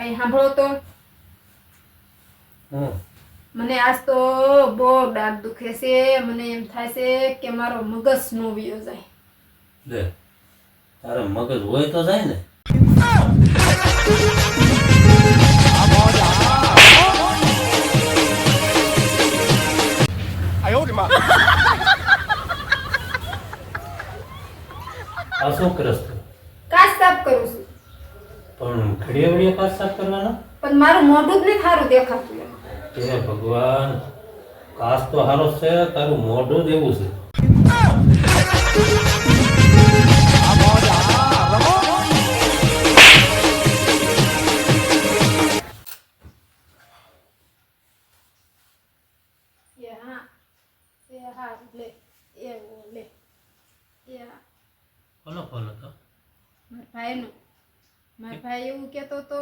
અહીં સાંભળો તો મને આજ તો બહુ દાંત દુખે છે. મને એમ થાય છે કે મારો મગજ નો વયો જાય. લે તારે મગજ હોય તો જાય ને. આ શું કરસ તું? કાચ સાફ કરું છું. પણ ઘડીએ ઘડીએ કાચ સાફ કરવાનો? પણ મારું મોઢું જ નહીં સારું દેખાતું એમ. હે ભગવાન, કાચ તો સારો છે, તારું મોઢું જ એવું છે. કોનો ફોન હતો? મારા ભાઈ એવું કહેતો હતો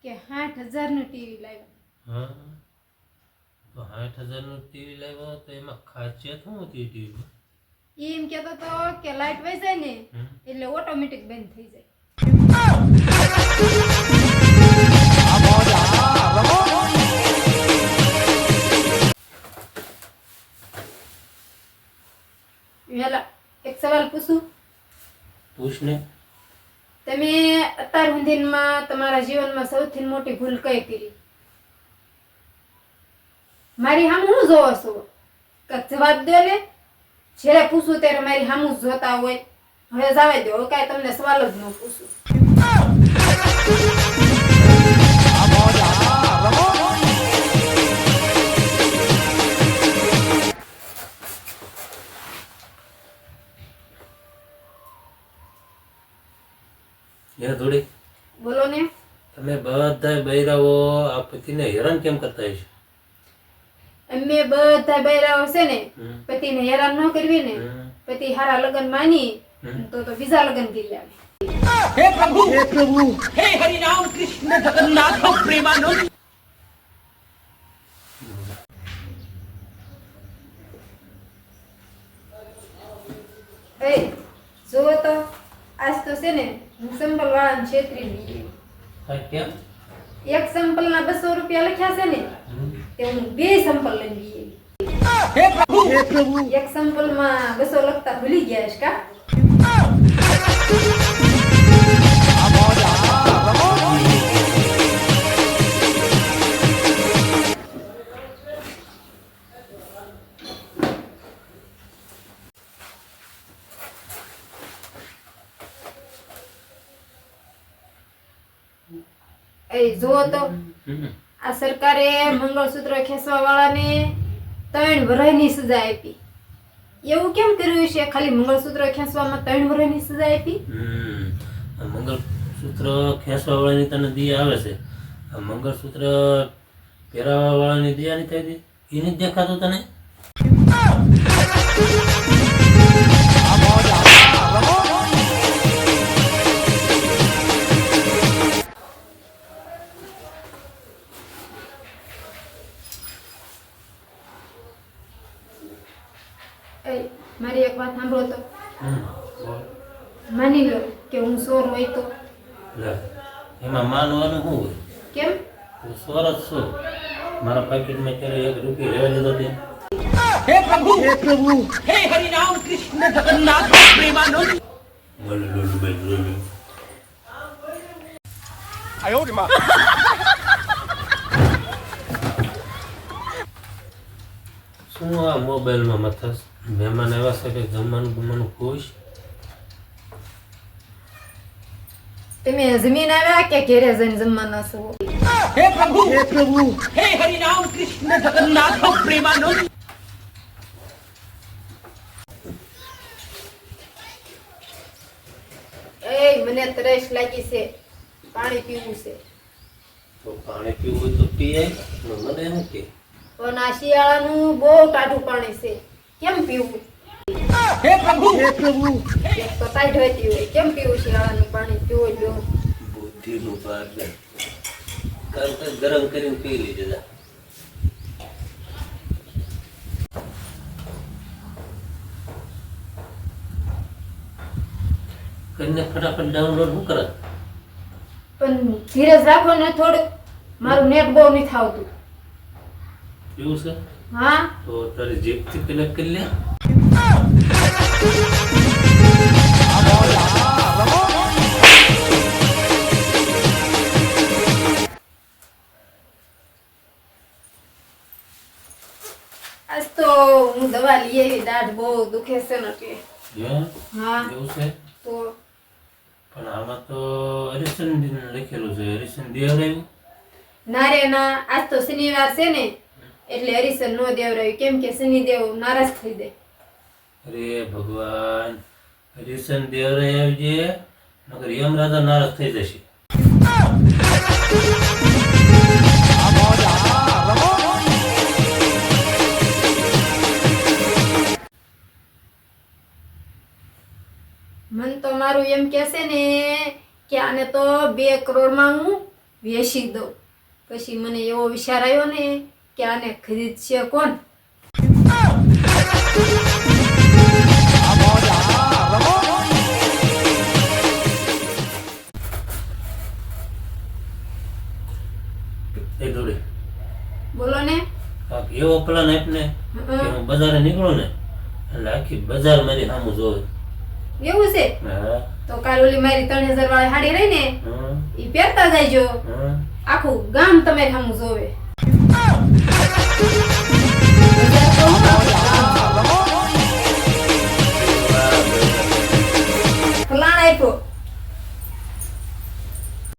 કે 60,000 નું ટીવી લાવ્યો. હા, તો 60,000 નું ટીવી લાવ્યો તો એમાં ખાસિયત શું હતી ટીવીમાં? એમ કહેતો હતો કે લાઈટ વહી જાય ને એટલે ઓટોમેટિક બંધ થઈ જાય. વેલા એક સવાલ પૂછું? પૂછ ને. તમે અત્યાર સુધીમાં તમારા જીવનમાં સૌથી મોટી ભૂલ કઈ કરી? મારી સામે હું જોવો છો? જવાબ દો ને. જ્યારે પૂછું ત્યારે મારી સામે જોતા હોય. હવે જવા દો, હવે કાંઈ તમને સવાલ જ ન પૂછું. એ થોડી બોલો ને. તમે બધા બૈરાઓ આ પતિને હેરાન કેમ કરતા હશો? અમે બધા બૈરાઓ છે ને પતિને હેરાન ન કરવી ને, પતિ હારા લગ્ન માની તો બીજા લગ્ન કરી આવે. हे प्रभु हे हरि राम कृष्ण जगन्नाथ प्रेमानंद. એ જોવો તો આજ તો છે ને હું સંપલ વાળાને છેતરી લીધી. કેમ? એક સંપલ ના 200 રૂપિયા લખ્યા છે ને તે હું 2 સંપલ લઈ લીધી. हे प्रभु એક સંપલ માં 200 લખતા ભૂલી ગયા છે કા? એ જોવો તો આ સરકારે મંગળસૂત્ર ખેંચવા વાળાને 3 વર્ષની સજા આપી. એવું કેમ કર્યું છે? ખાલી મંગળસૂત્ર ખેંચવામાં 3 વર્ષની સજા આપી. આ મંગળસૂત્ર ખેંચવા વાળાની તને દી આવે છે, આ મંગળસૂત્ર પહેરાવા વાળાની દી આની થઈ હતી એ નથી દેખાતું તને? મારી એક વાત સાંભળો તો. બોલ. માની લો કે હું ચોર હોય તો? લે એમાં માનવાનું શું હોય? કેમ? હું ચોર જ છું. મારા પાકીટમાં ક્યારે 1 રૂપિયો રહેવા દીધો તે? हे प्रभु हे हरि राम कृष्ण जगन्नाथ प्रेमानंद. आयो रे मां. શું આ મોબાઈલમાં મથસ? મહેમાન આવ્યા છે કે જમવાનું બમવાનું ખુશ? તમે જમીન આવ્યા કે ઘેરે જઈને જમવાના છો? हे प्रभु हे हरि राम कृष्ण जगन्नाथ प्रेमानंद. એ મને તરસ લાગી છે, પાણી પીવું છે. તો પાણી પીવું હોય તો પીએ. મને શું કે પણ આ શિયાળાનું બહુ ટાઢું પાણી છે, કેમ પીવું? हे प्रभु એક તો ટાઢ હોતી હોય, કેમ પીવું શિયાળાનું પાણી? પીવું જો બુદ્ધિનું પાર છે. તરત જ ગરમ કરીને પી લીધે જા. કરીને ફટાફટ ડાઉનલોડ શું કરે? પણ ધીરજ રાખો ને થોડું, મારું નેટ બહુ નથી આવતું. એવું છે હા તો તારી જીભથી કલેક્ટ કરી લે. આજ તો હું દવા લઈ આવી, દાઢ બહુ દુખે છે ને એટલે. હે? હા એવું છે તો પણ આમાં તો હરિશન લખેલું છે. હરિશન દેવરાયું. ના રે ના, આજ તો શનિવાર છે ને એટલે હરિસર નો દેવરાયું, કેમ કે શનિદેવ નારાજ થઈ જાય. અરે ભગવાન, હરિશન દેવરાય આવી છે નકર યમરાજા નારાજ થઈ જશે. મન તો મારું એમ કહેશે ને કે આને તો 2 કરોડમાં હું વેચી દઉં. પછી મને એવો વિચાર આવ્યો ને કે આને ખરીદશે કોણ. એ જોડે બોલો ને. કાંઈક એવો પ્લાન આપ ને કે હું બજારે નીકળું ને એટલે આખી બજાર મારી સામું જોવે. એવું છે હા તો કાલ ઓલી મારી 3000 વાળી સાડી રહી ને હા ઈ પહેરતા જાયજો, હા આખું ગામ તમારે સામું જોવે. બજાર તો હું